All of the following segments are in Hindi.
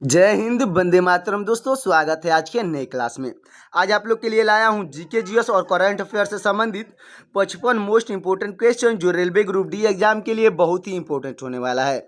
जय हिंद, वंदे मातरम। दोस्तों, स्वागत है आज के नए क्लास में। आज आप लोग के लिए लाया हूं जीके जीएस और करंट अफेयर से संबंधित 55 मोस्ट इंपोर्टेंट क्वेश्चन जो रेलवे ग्रुप डी एग्जाम के लिए बहुत ही इंपॉर्टेंट होने वाला है।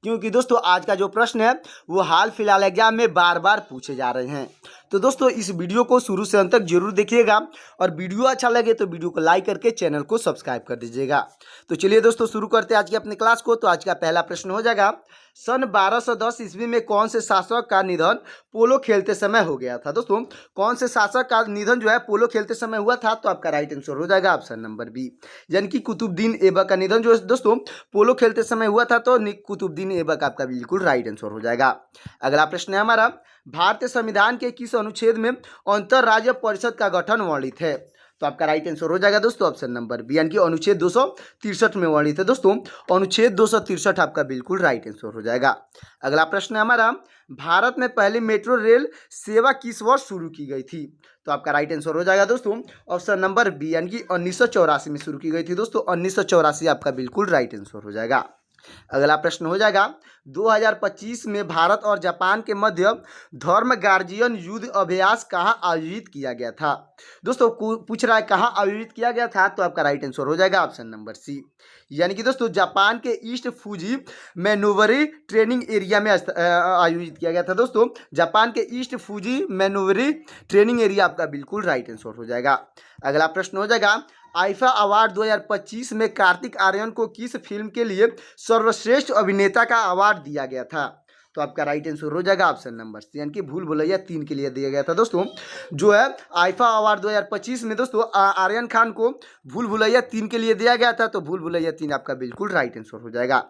क्योंकि दोस्तों आज का जो प्रश्न है वो हाल फिलहाल एग्जाम में बार बार पूछे जा रहे हैं। तो दोस्तों इस वीडियो को शुरू से अंत तक जरूर देखिएगा और वीडियो अच्छा लगे तो वीडियो को लाइक करके चैनल को सब्सक्राइब कर दीजिएगा। तो चलिए दोस्तों शुरू करते हैं आज के अपने क्लास को। तो आज का पहला प्रश्न हो जाएगा, सन 1210 ईस्वी में कौन से शासक का निधन पोलो खेलते समय हो गया था। दोस्तों कौन से शासक का निधन जो है पोलो खेलते समय हुआ था, तो आपका राइट आंसर हो जाएगा ऑप्शन नंबर बी, यानी कि कुतुबुद्दीन ऐबक का निधन जो है दोस्तों पोलो खेलते समय हुआ था। तो कुतुबुद्दीन ऐबक आपका बिल्कुल राइट आंसर हो जाएगा। अगला प्रश्न है हमारा, भारतीय संविधान के किस अनुच्छेद में अंतरराज्य परिषद का गठन वर्णित है। तो आपका राइट आंसर हो जाएगा दोस्तों ऑप्शन नंबर बी, यानी कि अनुच्छेद 263 में वर्णित है। दोस्तों अनुच्छेद 263 आपका बिल्कुल राइट आंसर हो जाएगा। अगला प्रश्न है हमारा, भारत में पहली मेट्रो रेल सेवा किस वर्ष शुरू की गई थी। तो आपका राइट आंसर हो जाएगा दोस्तों ऑप्शन नंबर बी, यानी कि 1984 में शुरू की गई थी। दोस्तों 1984 आपका बिल्कुल राइट आंसर हो जाएगा। अगला प्रश्न हो जाएगा, 2025 में भारत और जापान के मध्य धर्म गार्जियन युद्ध अभ्यास कहाँ आयोजित किया गया था। दोस्तों पूछ रहा है कहाँ आयोजित किया गया था, तो आपका राइट आंसर हो जाएगा ऑप्शन नंबर सी, यानी कि दोस्तों जापान के ईस्ट फूजी मैनूवरी ट्रेनिंग एरिया में आयोजित किया गया था। दोस्तों जापान के ईस्ट फूजी मैनूवरी ट्रेनिंग एरिया आपका बिल्कुल राइट आंसर हो जाएगा। अगला प्रश्न हो जाएगा, आईफा अवार्ड 2025 में कार्तिक आर्यन को किस फिल्म के लिए सर्वश्रेष्ठ अभिनेता का अवार्ड दिया गया था। तो आपका राइट आंसर हो जाएगा ऑप्शन नंबर सी, यानी कि भूल भुलैया 3 के लिए दिया गया था। दोस्तों जो है आईफा अवार्ड 2025 में दोस्तों आर्यन खान को भूल भुलैया 3 के लिए दिया गया था। तो भूल भुलैया 3 आपका बिल्कुल राइट आंसर हो जाएगा।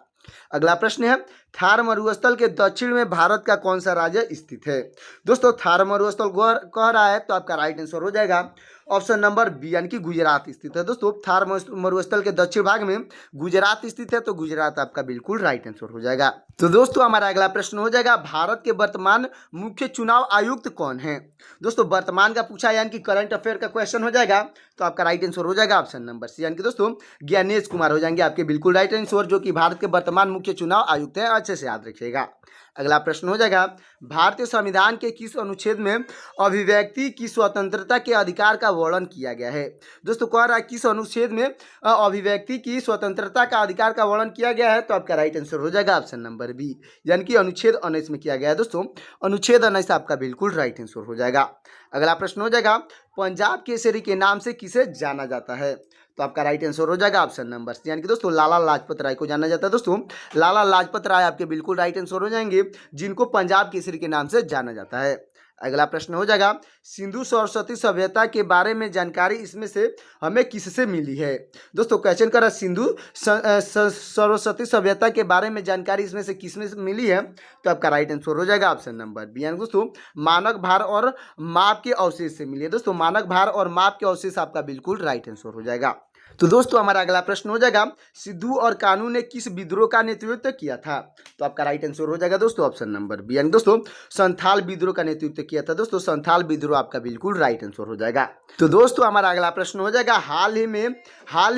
अगला प्रश्न है, थार मरुस्थल के दक्षिण में भारत का कौन सा राज्य स्थित है। दोस्तों थार मरुस्थल कह रहा है, तो आपका राइट आंसर हो जाएगा ऑप्शन नंबर बी, यानी कि गुजरात स्थित है। दोस्तों थार मरुस्थल के दक्षिण भाग में गुजरात स्थित है। तो गुजरात आपका बिल्कुल राइट आंसर हो जाएगा। तो दोस्तों हमारा अगला प्रश्न हो जाएगा, भारत के वर्तमान मुख्य चुनाव आयुक्त कौन है। दोस्तों वर्तमान का पूछा यानी कि करंट अफेयर का क्वेश्चन हो जाएगा। तो आपका राइट आंसर हो जाएगा ऑप्शन नंबर सी, यानी कि दोस्तों ज्ञानेश कुमार हो जाएंगे आपके बिल्कुल राइट आंसर, जो कि भारत के वर्तमान मुख्य चुनाव आयुक्त हैं। अच्छे से याद रखिएगा। अगला प्रश्न हो जाएगा, भारतीय संविधान के किस अनुच्छेद में अभिव्यक्ति की स्वतंत्रता के अधिकार का वर्णन किया गया है। दोस्तों कह रहा है किस अनुच्छेद में अभिव्यक्ति की स्वतंत्रता का अधिकार का वर्णन किया गया है। तो आपका राइट आंसर हो जाएगा ऑप्शन नंबर बी, यानी कि अनुच्छेद 19 में किया गया है। दोस्तों अनुच्छेद 19 आपका बिल्कुल राइट आंसर हो जाएगा। अगला प्रश्न हो जाएगा, पंजाब केसरी के नाम से किसे जाना जाता है। तो आपका राइट आंसर हो जाएगा ऑप्शन नंबर सी, यानी कि दोस्तों लाला लाजपत राय को जाना जाता है। दोस्तों लाला लाजपत राय आपके बिल्कुल राइट आंसर हो जाएंगे, जिनको पंजाब केसरी के नाम से जाना जाता है। अगला प्रश्न हो जाएगा, सिंधु सरस्वती सभ्यता के बारे में जानकारी इसमें से हमें किससे मिली है। दोस्तों क्वेश्चन कर रहा है सिंधु सरस्वती सभ्यता के बारे में जानकारी इसमें से किसमें से मिली है। तो आपका राइट आंसर हो जाएगा ऑप्शन नंबर बी, यानी दोस्तों मानक भार और माप के अवशेष से मिली है। दोस्तों मानक भार और माप के अवशेष आपका बिल्कुल राइट आंसर हो जाएगा। तो दोस्तों हमारा अगला प्रश्न हो जाएगा, सिद्धू और कान्हू ने किस विद्रोह का नेतृत्व किया था। तो आपका राइट आंसर हो जाएगा दोस्तों ऑप्शन नंबर बी, यानी दोस्तों संथाल विद्रोह का नेतृत्व किया था। दोस्तों संथाल विद्रोह आपका बिल्कुल राइट आंसर हो जाएगा। तो दोस्तों हमारा अगला प्रश्न हो जाएगा, हाल ही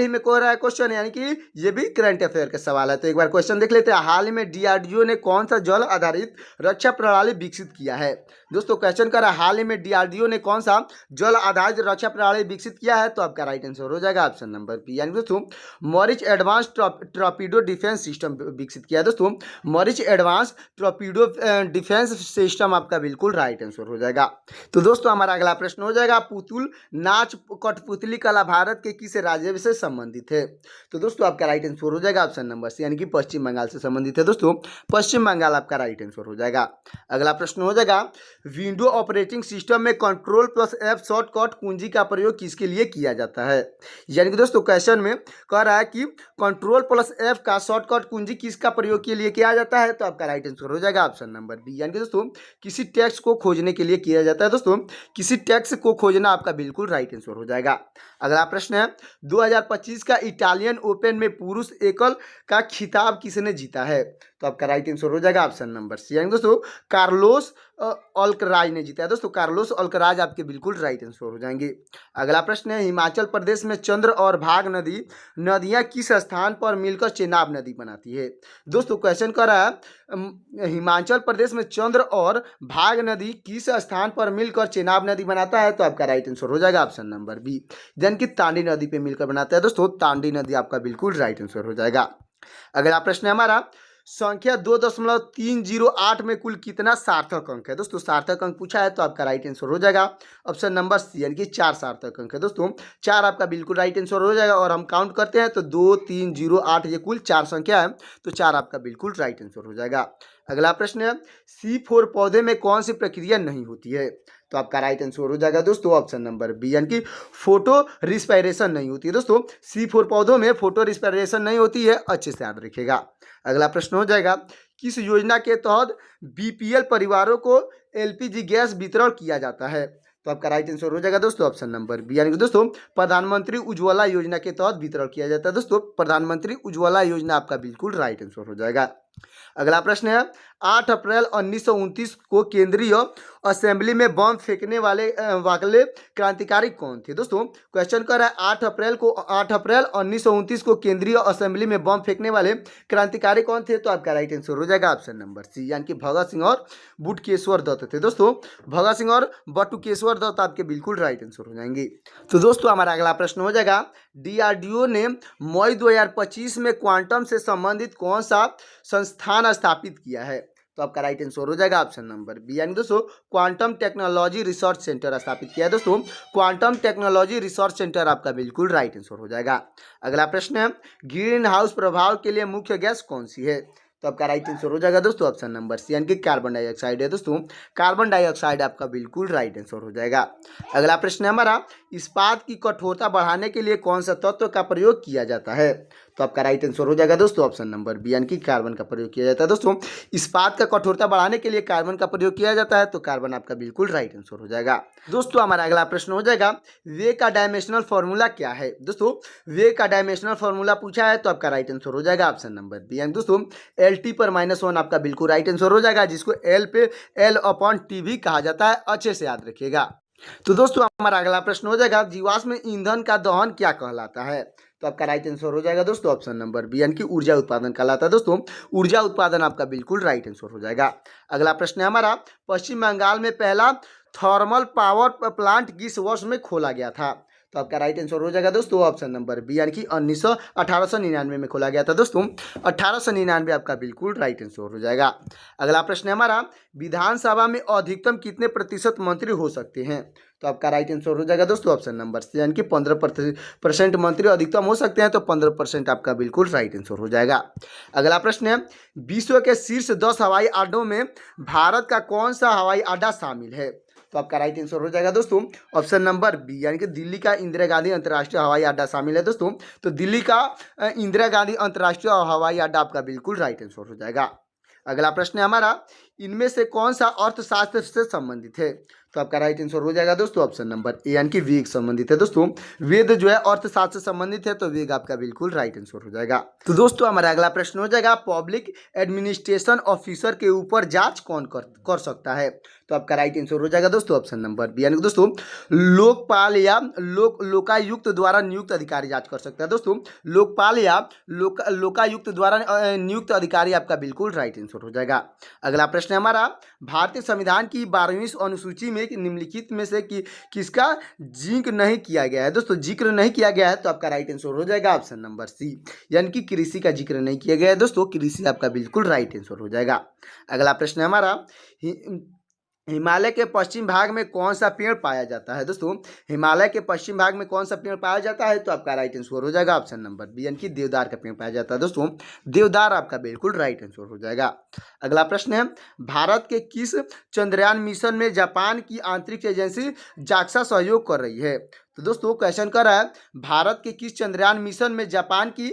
में कोई रहा है क्वेश्चन, यानी कि ये भी करंट अफेयर का सवाल है। तो एक बार क्वेश्चन देख लेते हैं, हाल ही में डीआरडीओ ने कौन सा जल आधारित रक्षा प्रणाली विकसित किया है। दोस्तों क्वेश्चन कर रहा है हाल ही में डीआरडीओ ने कौन सा जल आधारित रक्षा प्रणाली विकसित किया है। तो आपका राइट आंसर हो जाएगा ऑप्शन नंबर बी, यानी दोस्तों मॉरिच एडवांस टॉर्पीडो डिफेंस सिस्टम विकसित किया है। दोस्तों मॉरिच एडवांस टॉर्पीडो डिफेंस सिस्टम आपका बिल्कुल राइट आंसर हो जाएगा। तो दोस्तों हमारा अगला प्रश्न हो जाएगा, पुतुल नाच कठपुतली कला भारत के किस राज्य से संबंधित है। तो दोस्तों आपका राइट आंसर हो जाएगा ऑप्शन नंबर सी, यानी कि पश्चिम बंगाल से संबंधित है। दोस्तों पश्चिम बंगाल आपका राइट आंसर हो जाएगा। अगला प्रश्न हो जाएगा, विंडो ऑपरेटिंग सिस्टम में कंट्रोल प्लस एफ शॉर्टकट कुंजी का प्रयोग किसके लिए किया जाता है। यानी कि दोस्तों क्वेश्चन में कह रहा है कि कंट्रोल प्लस एफ का शॉर्टकट कुंजी किसका प्रयोग के लिए किया जाता है। तो आपका राइट आंसर हो जाएगा ऑप्शन नंबर बी, यानी कि दोस्तों किसी टेक्स्ट को खोजने के लिए किया जाता है। दोस्तों किसी टेक्स्ट को खोजना आपका बिल्कुल राइट आंसर हो जाएगा। अगला प्रश्न है, 2025 का इटालियन ओपन में पुरुष एकल का खिताब किसने जीता है। तो आपका राइट आंसर हो जाएगा ऑप्शन नंबर सी। यानी दोस्तों कार्लोस अल्कराज ने जीता है। दोस्तों कार्लोस अल्कराज आपके बिल्कुल राइट आंसर हो जाएंगे। अगला प्रश्न है हिमाचल प्रदेश में चंद्र और भाग नदी नदियां किस स्थान पर मिलकर चेनाब नदी बनाती है। दोस्तों क्वेश्चन कर रहा है हिमाचल प्रदेश में चंद्र और भाग नदी किस स्थान पर मिलकर चेनाब नदी बनाता है, तो आपका राइट आंसर हो जाएगा ऑप्शन नंबर बी, यानी कि तांडी नदी पे मिलकर बनाता है। दोस्तों तांडी नदी आपका बिल्कुल राइट आंसर हो जाएगा। अगला प्रश्न है हमारा संख्या 2.308 में कुल कितना सार्थक अंक है। दोस्तों सार्थक अंक पूछा है तो आपका राइट आंसर हो जाएगा ऑप्शन नंबर सी, यानी कि 4 सार्थक अंक है। दोस्तों 4 आपका बिल्कुल राइट आंसर हो जाएगा और हम काउंट करते हैं तो 2, 3, 0, 8 ये कुल 4 संख्या है, तो 4 आपका बिल्कुल राइट आंसर हो जाएगा। अगला प्रश्न है C4 पौधे में कौन सी प्रक्रिया नहीं होती है, तो आपका राइट आंसर हो जाएगा दोस्तों ऑप्शन नंबर बी, यानी कि फोटो रिस्पायरेशन नहीं होती है। दोस्तों C4 पौधों में फोटो रिस्पायरेशन नहीं होती है, अच्छे से याद रखिएगा। अगला प्रश्न हो जाएगा किस योजना के तहत बीपीएल परिवारों को एलपीजी गैस वितरण किया जाता है, तो आपका राइट आंसर हो जाएगा दोस्तों ऑप्शन नंबर बी, यानी कि दोस्तों प्रधानमंत्री उज्ज्वला योजना के तहत वितरण किया जाता है। दोस्तों प्रधानमंत्री उज्ज्वला योजना आपका बिल्कुल राइट आंसर हो जाएगा। अगला प्रश्न है 8 अप्रैल 1929 को केंद्रीय असेंबली में बम फेंकने वाले क्रांतिकारी कौन थे। दोस्तों क्वेश्चन कर रहा है 8 अप्रैल 1929 को केंद्रीय असेंबली में बम फेंकने वाले क्रांतिकारी कौन थे, तो आपका राइट आंसर हो जाएगा ऑप्शन नंबर सी, यानी कि भगत सिंह और बटुकेश्वर दत्त थे। दोस्तों भगत सिंह और बटुकेश्वर दत्त आपके बिल्कुल राइट आंसर हो जाएंगे। तो दोस्तों हमारा अगला प्रश्न हो जाएगा डीआरडीओ ने मई 2025 में क्वांटम से संबंधित कौन सा संस्थान स्थापित किया है, तो आपका राइट आंसर हो जाएगा ऑप्शन नंबर बी, यानी दोस्तों क्वांटम टेक्नोलॉजी रिसर्च सेंटर स्थापित किया है। दोस्तों क्वांटम टेक्नोलॉजी रिसर्च सेंटर आपका बिल्कुल राइट आंसर हो जाएगा। अगला प्रश्न है ग्रीन हाउस प्रभाव के लिए मुख्य गैस कौन सी है, तो आपका राइट आंसर हो जाएगा दोस्तों ऑप्शन नंबर सी, यानी कि कार्बन डाइऑक्साइड है। दोस्तों कार्बन डाइऑक्साइड आपका बिल्कुल राइट आंसर हो जाएगा। अगला प्रश्न है हमारा इस्पात की कठोरता बढ़ाने के लिए कौन सा तत्व का प्रयोग किया जाता है, तो आपका राइट आंसर हो जाएगा दोस्तों ऑप्शन नंबर बी, यानी कि कार्बन का प्रयोग किया जाता है। दोस्तों इस्पात का कठोरता बढ़ाने के लिए कार्बन का प्रयोग किया जाता है, तो कार्बन आपका बिल्कुल राइट आंसर हो जाएगा। दोस्तों हमारा अगला प्रश्न हो जाएगा वे का डायमेंशनल फॉर्मूला क्या है। दोस्तों वे का डायमेंशनल फॉर्मूला पूछा है तो आपका राइट आंसर हो जाएगा ऑप्शन नंबर बी, यानी दोस्तों LT पर -1 आपका बिल्कुल राइट आंसर हो जाएगा, जिसको L पे L/T भी कहा जाता है, अच्छे से याद रखिएगा। तो दोस्तों हमारा अगला प्रश्न हो जाएगा जीवाश्म ईंधन का दहन क्या कहलाता है, तो आपका राइट आंसर हो जाएगा दोस्तों ऑप्शन नंबर बी, यानी कि ऊर्जा उत्पादन कहलाता है। दोस्तों ऊर्जा उत्पादन आपका बिल्कुल राइट आंसर हो जाएगा। अगला प्रश्न है हमारा पश्चिम बंगाल में पहला थर्मल पावर प्लांट किस वर्ष में खोला गया था, तो आपका राइट आंसर हो जाएगा दोस्तों ऑप्शन नंबर बी, यानी कि 1899 में खोला गया था। दोस्तों 1899 आपका बिल्कुल राइट आंसर हो जाएगा। अगला प्रश्न है हमारा विधानसभा में अधिकतम कितने प्रतिशत मंत्री हो सकते हैं, तो आपका राइट आंसर हो जाएगा दोस्तों ऑप्शन नंबर सी, यानी कि 15% मंत्री अधिकतम हो सकते हैं, तो 15% आपका बिल्कुल राइट आंसर हो जाएगा। अगला प्रश्न है विश्व के शीर्ष 10 हवाई अड्डों में भारत का कौन सा हवाई अड्डा शामिल है, तो आपका राइट आंसर हो जाएगा दोस्तों ऑप्शन नंबर बी, यानी कि दिल्ली का इंदिरा गांधी अंतर्राष्ट्रीय हवाई अड्डा शामिल है। दोस्तों तो दिल्ली का इंदिरा गांधी अंतर्राष्ट्रीय हवाई अड्डा आपका बिल्कुल राइट आंसर हो जाएगा। अगला प्रश्न है हमारा इनमें से कौन सा अर्थशास्त्र से संबंधित है, तो आपका राइट आंसर हो जाएगा दोस्तों ऑप्शन नंबर ए, यानी कि वेग संबंधित है। दोस्तों वेद जो है अर्थशास्त्र से संबंधित है, तो वेग आपका बिल्कुल राइट आंसर हो जाएगा। तो दोस्तों हमारा अगला प्रश्न हो जाएगा पब्लिक एडमिनिस्ट्रेशन ऑफिसर के ऊपर जांच कौन कर सकता है, तो आपका राइट आंसर हो जाएगा दोस्तों ऑप्शन नंबर बी, यानी कि दोस्तों लोकपाल या लोकायुक्त द्वारा नियुक्त अधिकारी जांच कर सकता है। दोस्तों लोकपाल या लोकायुक्त द्वारा नियुक्त अधिकारी आपका बिल्कुल राइट आंसर हो जाएगा। अगला प्रश्न है हमारा भारतीय संविधान की 12वीं अनुसूची में निम्नलिखित में से किसका जिक्र नहीं किया गया है। दोस्तों जिक्र नहीं किया गया है, तो आपका राइट आंसर हो जाएगा ऑप्शन नंबर सी, यानी कि कृषि का जिक्र नहीं किया गया है। दोस्तों कृषि आपका बिल्कुल राइट आंसर हो जाएगा। अगला प्रश्न है हमारा हिमालय के पश्चिम भाग में कौन सा पेड़ पाया जाता है। दोस्तों हिमालय के पश्चिम भाग में कौन सा पेड़ पाया जाता है, तो आपका राइट आंसर हो जाएगा ऑप्शन नंबर बी, यानी कि देवदार का पेड़ पाया जाता है। दोस्तों देवदार आपका बिल्कुल राइट आंसर हो जाएगा। अगला प्रश्न है भारत के किस चंद्रयान मिशन में जापान की अंतरिक्ष एजेंसी जाक्सा सहयोग कर रही है, तो दोस्तों क्वेश्चन कर रहा है भारत के किस चंद्रयान मिशन में जापान की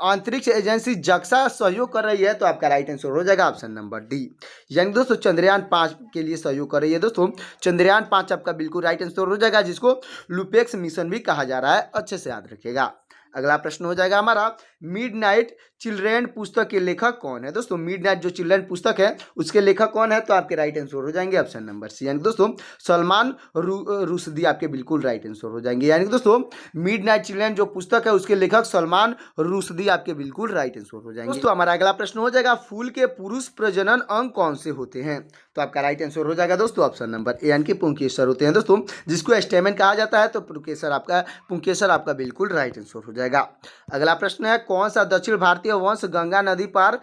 अंतरिक्ष एजेंसी जक्सा सहयोग कर रही है, तो आपका राइट आंसर हो जाएगा ऑप्शन नंबर डी, यानी दोस्तों चंद्रयान 5 के लिए सहयोग कर रही है। दोस्तों चंद्रयान 5 आपका बिल्कुल राइट आंसर हो जाएगा, जिसको लुपेक्स मिशन भी कहा जा रहा है, अच्छे से याद रखिएगा। अगला प्रश्न हो जाएगा हमारा मिडनाइट चिल्ड्रेन पुस्तक के लेखक कौन है? दोस्तों मिडनाइट जो चिल्ड्रेन पुस्तक है उसके लेखक कौन है? तो आपके राइट आंसर हो जाएंगे ऑप्शन नंबर सी, यानी दोस्तों सलमान रुश्दी आपके बिल्कुल राइट आंसर हो जाएंगे। यानी दोस्तों मिडनाइट चिल्ड्रेन जो पुस्तक है उसके लेखक सलमान रुश्दी आपके बिल्कुल राइट आंसर हो जाएंगे। दोस्तों हमारा अगला प्रश्न हो जाएगा, फूल के पुरुष प्रजनन अंग कौन से होते हैं? तो आपका राइट आंसर हो जाएगा दोस्तों ऑप्शन नंबर ए, यानी कि पुंकेसर होते हैं दोस्तों, जिसको स्टेमन कहा जाता है। तो पुंकेसर आपका बिल्कुल राइट आंसर हो जाएगा। अगला प्रश्न है, कौन सा दक्षिण भारतीय वंश गंगा नदी पार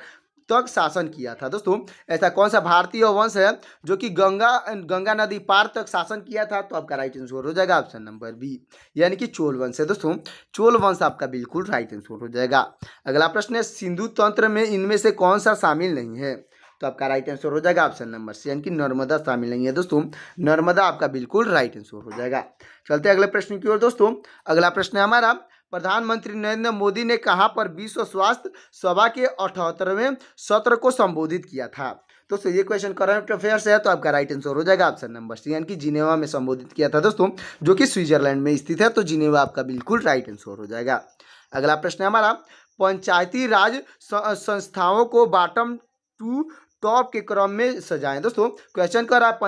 तक शासन किया था? दोस्तों ऐसा कौन सा भारतीय वंश है जो कि गंगा नदी पार तक शासन किया था? तो आपका राइट आंसर हो जाएगा ऑप्शन नंबर बी, यानी कि चोल वंश है दोस्तों, चोल वंश आपका बिल्कुल राइट आंसर हो जाएगा। अगला प्रश्न है, सिंधु तंत्र में इनमें से कौन सा शामिल नहीं है? तो आपका राइट आंसर हो जाएगा ऑप्शन नंबर सी, यानी कि नर्मदा शामिल नहीं है दोस्तों, नर्मदा आपका बिल्कुल राइट आंसर हो जाएगा। चलते अगले प्रश्न की ओर दोस्तों। अगला प्रश्न है हमारा, प्रधानमंत्री नरेंद्र मोदी ने कहां पर विश्व स्वास्थ्य सभा के 78वें सत्र को संबोधित किया था? दोस्तों ये क्वेश्चन करंट अफेयर्स है, तो आपका राइट आंसर हो जाएगा ऑप्शन नंबर सी, यानी कि जिनेवा में संबोधित किया था दोस्तों, जो कि स्विट्जरलैंड में स्थित है। तो जिनेवा आपका बिल्कुल राइट आंसर हो जाएगा। अगला प्रश्न है हमारा, पंचायती राज संस्थाओं को बॉटम टू टॉप के क्रम में सजाएं। दोस्तों क्वेश्चन कर रहा है,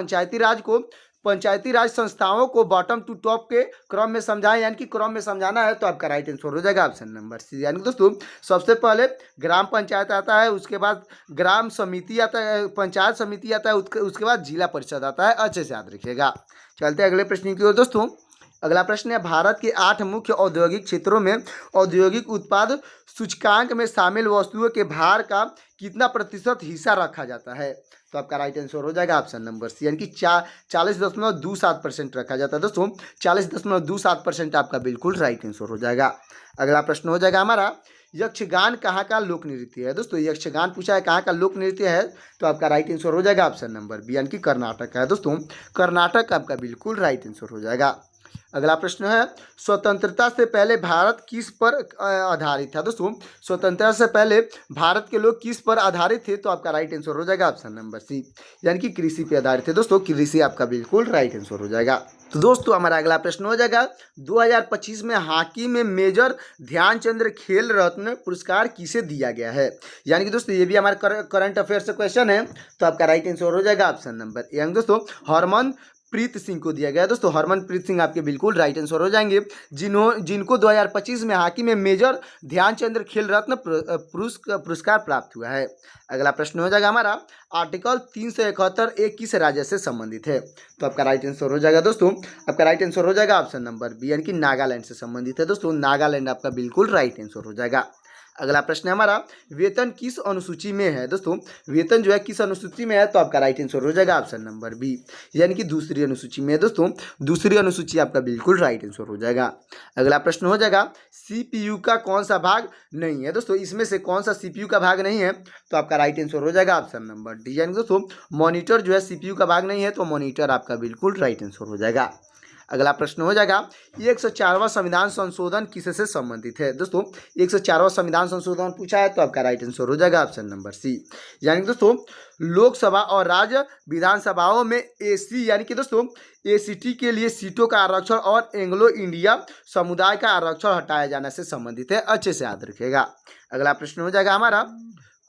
पंचायती राज संस्थाओं को बॉटम टू टॉप के क्रम में समझाएं, यानी कि क्रम में समझाना है। तो आपका राइट आंसर हो जाएगा ऑप्शन नंबर सी, यानी दोस्तों सबसे पहले ग्राम पंचायत आता है, उसके बाद ग्राम समिति आता है, पंचायत समिति आता है, उसके बाद जिला परिषद आता है। अच्छे से याद रखिएगा। चलते अगले प्रश्न की ओर दोस्तों। अगला प्रश्न है, भारत के 8 मुख्य औद्योगिक क्षेत्रों में औद्योगिक उत्पाद सूचकांक में शामिल वस्तुओं के भार का कितना प्रतिशत हिस्सा रखा जाता है? तो आपका राइट आंसर हो जाएगा ऑप्शन नंबर सी, यानी कि 40.27% रखा जाता है दोस्तों, 40.27% आपका बिल्कुल राइट आंसर हो जाएगा। अगला प्रश्न हो जाएगा हमारा, यक्षगान कहाँ का लोक नृत्य है? दोस्तों यक्षगान पूछा है कहाँ का लोक नृत्य है, तो आपका राइट आंसर हो जाएगा ऑप्शन नंबर बी, यानी कि कर्नाटक का है दोस्तों, कर्नाटक आपका बिल्कुल राइट आंसर हो जाएगा। अगला प्रश्न है, स्वतंत्रता से पहले भारत किस पर आधारित था? दोस्तों स्वतंत्रता से पहले भारत के लोग किस पर आधारित थे? तो आपका राइट आंसर हो जाएगा ऑप्शन नंबर सी, यानी कि कृषि पे आधारित थे दोस्तों, कृषि आपका बिल्कुल राइट आंसर हो जाएगा। तो दोस्तों हमारा अगला प्रश्न हो जाएगा, 2025 में हॉकी में मेजर ध्यानचंद खेल रत्न पुरस्कार किसे दिया गया है? यानी कि दोस्तों ये भी हमारा करंट अफेयर से क्वेश्चन है। तो आपका राइट आंसर हो जाएगा ऑप्शन नंबर ए, यानी दोस्तों हरमनप्रीत सिंह को दिया गया है दोस्तों, हरमनप्रीत सिंह आपके बिल्कुल राइट आंसर हो जाएंगे, जिनको 2025 में हॉकी में मेजर ध्यानचंद खेल रत्न पुरस्कार प्राप्त हुआ है। अगला प्रश्न हो जाएगा हमारा, आर्टिकल 371 ए किस राज्य से संबंधित है? तो आपका राइट आंसर हो जाएगा दोस्तों, आपका राइट आंसर हो जाएगा ऑप्शन नंबर बी, यानी कि नागालैंड से संबंधित है दोस्तों, नागालैंड आपका बिल्कुल राइट आंसर हो जाएगा। अगला प्रश्न है हमारा, वेतन किस अनुसूची में है? दोस्तों वेतन जो है किस अनुसूची में है? तो आपका राइट आंसर हो जाएगा ऑप्शन नंबर बी, यानी कि दूसरी अनुसूची में है दोस्तों, दूसरी अनुसूची आपका बिल्कुल राइट आंसर हो जाएगा। अगला प्रश्न हो जाएगा, सीपीयू का कौन सा भाग नहीं है? दोस्तों इसमें से कौन सा सीपीयू का भाग नहीं है? तो आपका राइट आंसर हो जाएगा ऑप्शन नंबर डी, यानी दोस्तों मॉनिटर जो है सीपीयू का भाग नहीं है, तो मॉनिटर आपका बिल्कुल राइट आंसर हो जाएगा। अगला प्रश्न हो जाएगा, 104वां संविधान संशोधन किससे संबंधित है? दोस्तों 104वां संविधान संशोधन पूछा है, तो आपका राइट आंसर हो जाएगा ऑप्शन नंबर सी, यानी दोस्तों लोकसभा और राज्य विधानसभाओं में एसी यानी कि दोस्तों एसीटी के लिए सीटों का आरक्षण और एंग्लो इंडिया समुदाय का आरक्षण हटाया जाने से संबंधित है। अच्छे से याद रखिएगा। अगला प्रश्न हो जाएगा हमारा,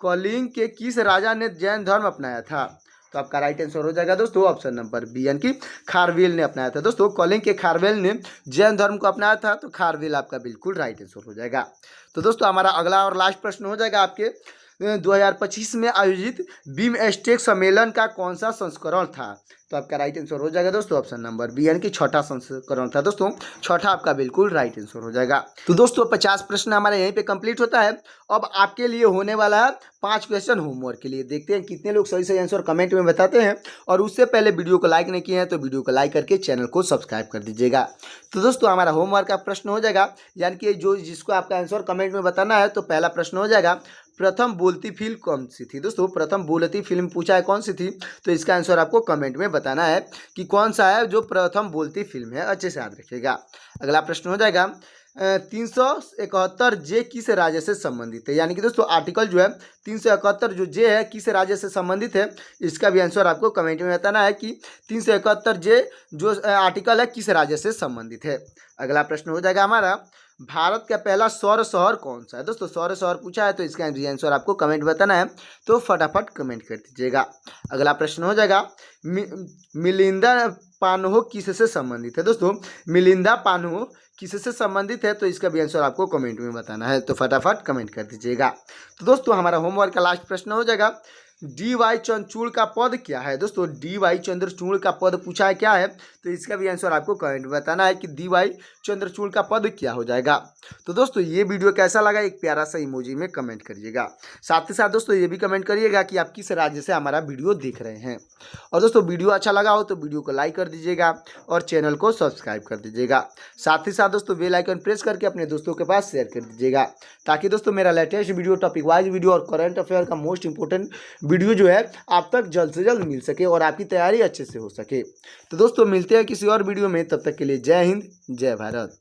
कलिंग के किस राजा ने जैन धर्म अपनाया था? तो आपका राइट आंसर हो जाएगा दोस्तों ऑप्शन नंबर बी, यानी कि खारवेल ने अपनाया था दोस्तों, कलिंग के खारवेल ने जैन धर्म को अपनाया था, तो खारवेल आपका बिल्कुल राइट आंसर हो जाएगा। तो दोस्तों हमारा अगला और लास्ट प्रश्न हो जाएगा आपके, 2025 में आयोजित बीमस्टेक सम्मेलन का कौन सा संस्करण था? तो आपका राइट आंसर हो जाएगा दोस्तों ऑप्शन नंबर बी, यानी कि छठा संस्करण था दोस्तों, छठा आपका बिल्कुल राइट आंसर हो जाएगा। तो दोस्तों 50 प्रश्न हमारे यहीं पे कंप्लीट होता है। अब आपके लिए होने वाला है 5 क्वेश्चन होमवर्क के लिए, देखते हैं कितने लोग सही सही आंसर कमेंट में बताते हैं। और उससे पहले वीडियो को लाइक नहीं किए हैं तो वीडियो को लाइक करके चैनल को सब्सक्राइब कर दीजिएगा। तो दोस्तों हमारा होमवर्क का प्रश्न हो जाएगा, यानी कि जिसको आपका आंसर कमेंट में बताना है। तो पहला प्रश्न हो जाएगा, प्रथम बोलती फिल्म कौन सी थी? दोस्तों प्रथम बोलती फिल्म पूछा है कौन सी थी, तो इसका आंसर आपको कमेंट में बताना है कि कौन सा है जो प्रथम बोलती फिल्म है। अच्छे से याद रखिएगा। अगला प्रश्न हो जाएगा, 371 जे किस राज्य से संबंधित है? यानी कि दोस्तों आर्टिकल जो है 371 जो जे है किस राज्य से संबंधित है, इसका भी आंसर आपको कमेंट में बताना है कि 371 जे जो आर्टिकल है किस राज्य से संबंधित है। अगला प्रश्न हो जाएगा हमारा, भारत का पहला सौर शहर कौन सा है? दोस्तों सौर शहर पूछा है तो इसका आंसर आपको कमेंट बताना है, तो फटाफट कमेंट कर दीजिएगा। अगला प्रश्न हो जाएगा, मिलिंदा पानहो किससे संबंधित है? दोस्तों मिलिंदा पानहो किससे संबंधित है, तो इसका भी आंसर आपको कमेंट में बताना है, तो फटाफट कमेंट कर दीजिएगा। तो दोस्तों हमारा होमवर्क का लास्ट प्रश्न हो जाएगा, डी वाई चंद्रचूड़ का पद क्या है? दोस्तों डी वाई चंद्रचूड़ का पद पूछा है क्या है, तो इसका भी आंसर आपको कमेंट में बताना है कि डी वाई चंद्रचूड़ का पद क्या हो जाएगा। तो दोस्तों ये वीडियो कैसा लगा एक प्यारा सा इमोजी में कमेंट करिएगा। साथ ही साथ दोस्तों ये भी कमेंट करिएगा कि आप किस राज्य से हमारा वीडियो देख रहे हैं। और दोस्तों वीडियो अच्छा लगा हो तो वीडियो को लाइक कर दीजिएगा और चैनल को सब्सक्राइब कर दीजिएगा। साथ ही साथ दोस्तों बेल आइकन प्रेस करके अपने दोस्तों के पास शेयर कर दीजिएगा, ताकि दोस्तों मेरा latest video, topic wise video और करंट अफेयर का मोस्ट इंपोर्टेंट वीडियो जो है आप तक जल्द से जल्द मिल सके और आपकी तैयारी अच्छे से हो सके। तो दोस्तों मिलते हैं किसी और वीडियो में, तब तक के लिए जय हिंद जय भारत।